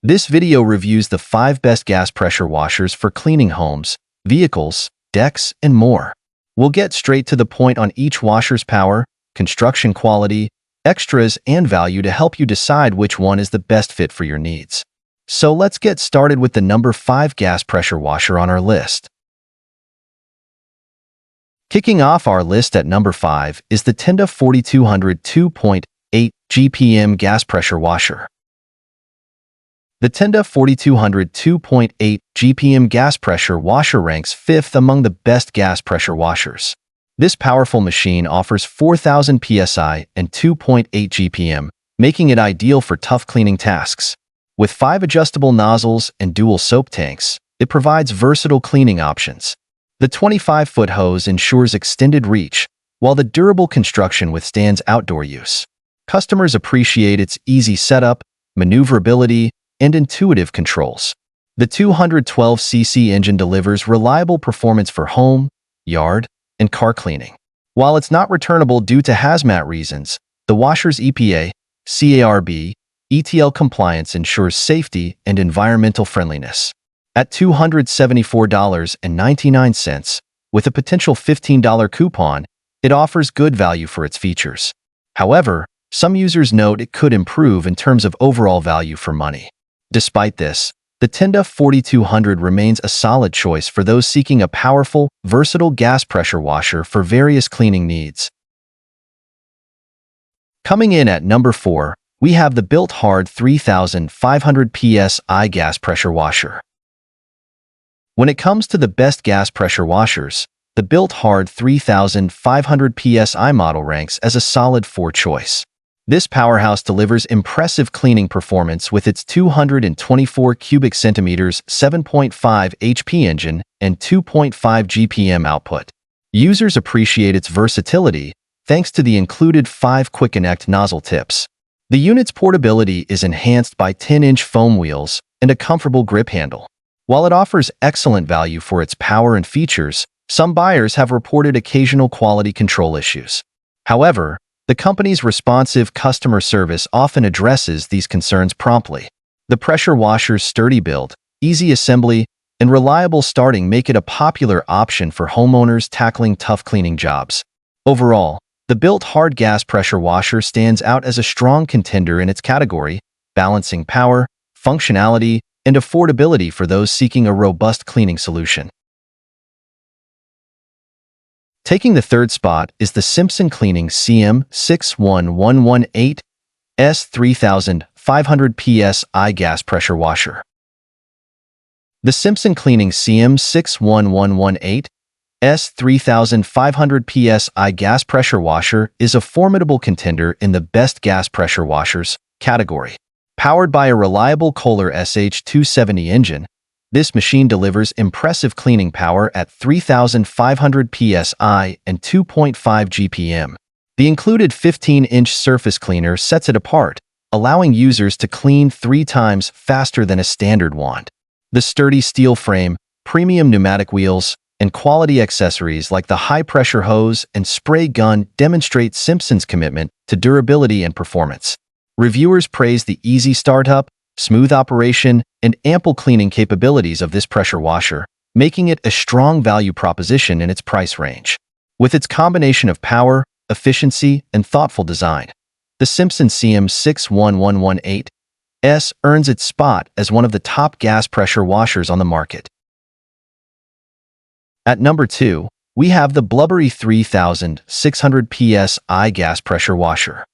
This video reviews the 5 best gas pressure washers for cleaning homes, vehicles, decks, and more. We'll get straight to the point on each washer's power, construction quality, extras, and value to help you decide which one is the best fit for your needs. So let's get started with the number 5 gas pressure washer on our list. Kicking off our list at number 5 is the Tenda 4200 2.8 GPM gas pressure washer. The Tenda 4200 2.8 GPM gas pressure washer ranks 5th among the best gas pressure washers. This powerful machine offers 4,000 PSI and 2.8 GPM, making it ideal for tough cleaning tasks. With 5 adjustable nozzles and dual soap tanks, it provides versatile cleaning options. The 25-foot hose ensures extended reach, while the durable construction withstands outdoor use. Customers appreciate its easy setup, maneuverability, and intuitive controls. The 212cc engine delivers reliable performance for home, yard, and car cleaning. While it's not returnable due to hazmat reasons, the washer's EPA, CARB, ETL compliance ensures safety and environmental friendliness. At $274.99, with a potential $15 coupon, it offers good value for its features. However, some users note it could improve in terms of overall value for money. Despite this, the Tenda 4200 remains a solid choice for those seeking a powerful, versatile gas pressure washer for various cleaning needs. Coming in at number 4, we have the Built Hard 3500 PSI gas pressure washer. When it comes to the best gas pressure washers, the Built Hard 3500 PSI model ranks as a solid 4 choice. This powerhouse delivers impressive cleaning performance with its 224 cubic centimeters 7.5 HP engine and 2.5 GPM output. Users appreciate its versatility thanks to the included 5 quick connect nozzle tips. The unit's portability is enhanced by 10-inch foam wheels and a comfortable grip handle. While it offers excellent value for its power and features, some buyers have reported occasional quality control issues. However, the company's responsive customer service often addresses these concerns promptly. The pressure washer's sturdy build, easy assembly, and reliable starting make it a popular option for homeowners tackling tough cleaning jobs. Overall, the Built Hard gas pressure washer stands out as a strong contender in its category, balancing power, functionality, and affordability for those seeking a robust cleaning solution. Taking the third spot is the Simpson Cleaning CM61118 S3500 PSI gas pressure washer. The Simpson Cleaning CM61118 S3500 PSI gas pressure washer is a formidable contender in the best gas pressure washers category. Powered by a reliable Kohler SH270 engine, this machine delivers impressive cleaning power at 3,500 PSI and 2.5 GPM. The included 15-inch surface cleaner sets it apart, allowing users to clean 3 times faster than a standard wand. The sturdy steel frame, premium pneumatic wheels, and quality accessories like the high-pressure hose and spray gun demonstrate Simpson's commitment to durability and performance. Reviewers praise the easy startup, smooth operation, and ample cleaning capabilities of this pressure washer, making it a strong value proposition in its price range. With its combination of power, efficiency, and thoughtful design, the Simpson CM61118 S earns its spot as one of the top gas pressure washers on the market. At number 2, we have the Blubbery 3600 PSI gas pressure washer.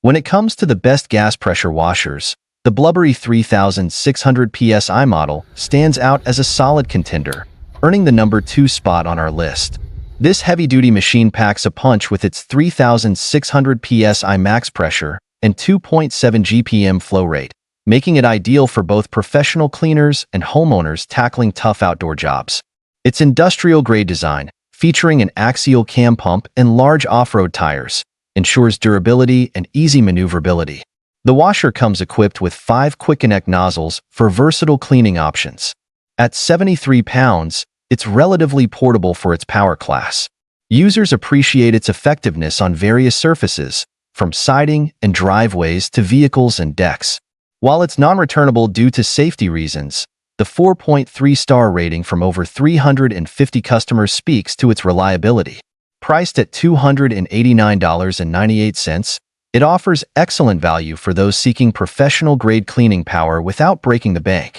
When it comes to the best gas pressure washers, the Blubbery 3600 PSI model stands out as a solid contender, earning the number 2 spot on our list. This heavy-duty machine packs a punch with its 3600 PSI max pressure and 2.7 GPM flow rate, making it ideal for both professional cleaners and homeowners tackling tough outdoor jobs. Its industrial-grade design, featuring an axial cam pump and large off-road tires, ensures durability and easy maneuverability. The washer comes equipped with 5 quick connect nozzles for versatile cleaning options. At 73 pounds, it's relatively portable for its power class. Users appreciate its effectiveness on various surfaces, from siding and driveways to vehicles and decks. While it's non-returnable due to safety reasons, the 4.3-star rating from over 350 customers speaks to its reliability. Priced at $289.98, it offers excellent value for those seeking professional-grade cleaning power without breaking the bank.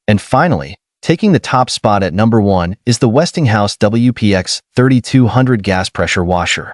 And finally, taking the top spot at number 1 is the Westinghouse WPX 3200 gas pressure washer.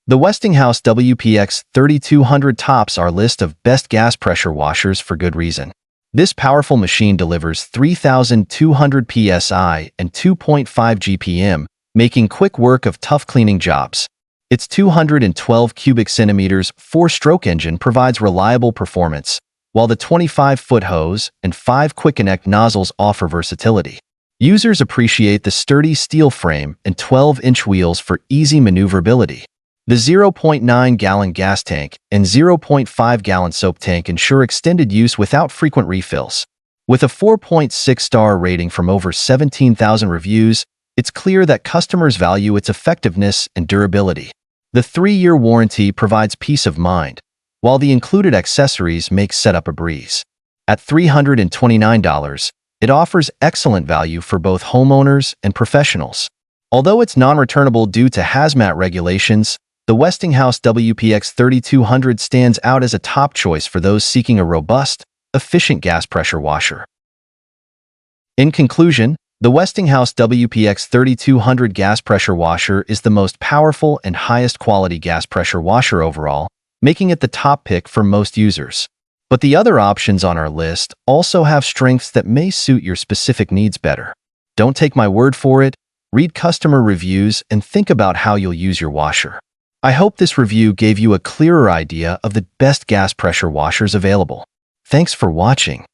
The Westinghouse WPX 3200 tops our list of best gas pressure washers for good reason. This powerful machine delivers 3,200 PSI and 2.5 GPM, making quick work of tough cleaning jobs. Its 212 cubic centimeters 4-stroke engine provides reliable performance, while the 25-foot hose and 5 quick-connect nozzles offer versatility. Users appreciate the sturdy steel frame and 12-inch wheels for easy maneuverability. The 0.9-gallon gas tank and 0.5-gallon soap tank ensure extended use without frequent refills. With a 4.6-star rating from over 17,000 reviews, it's clear that customers value its effectiveness and durability. The 3-year warranty provides peace of mind, while the included accessories make setup a breeze. At $329, it offers excellent value for both homeowners and professionals. Although it's non-returnable due to hazmat regulations, the Westinghouse WPX 3200 stands out as a top choice for those seeking a robust, efficient gas pressure washer. In conclusion, the Westinghouse WPX 3200 gas pressure washer is the most powerful and highest quality gas pressure washer overall, making it the top pick for most users. But the other options on our list also have strengths that may suit your specific needs better. Don't take my word for it. Read customer reviews and think about how you'll use your washer. I hope this review gave you a clearer idea of the best gas pressure washers available. Thanks for watching.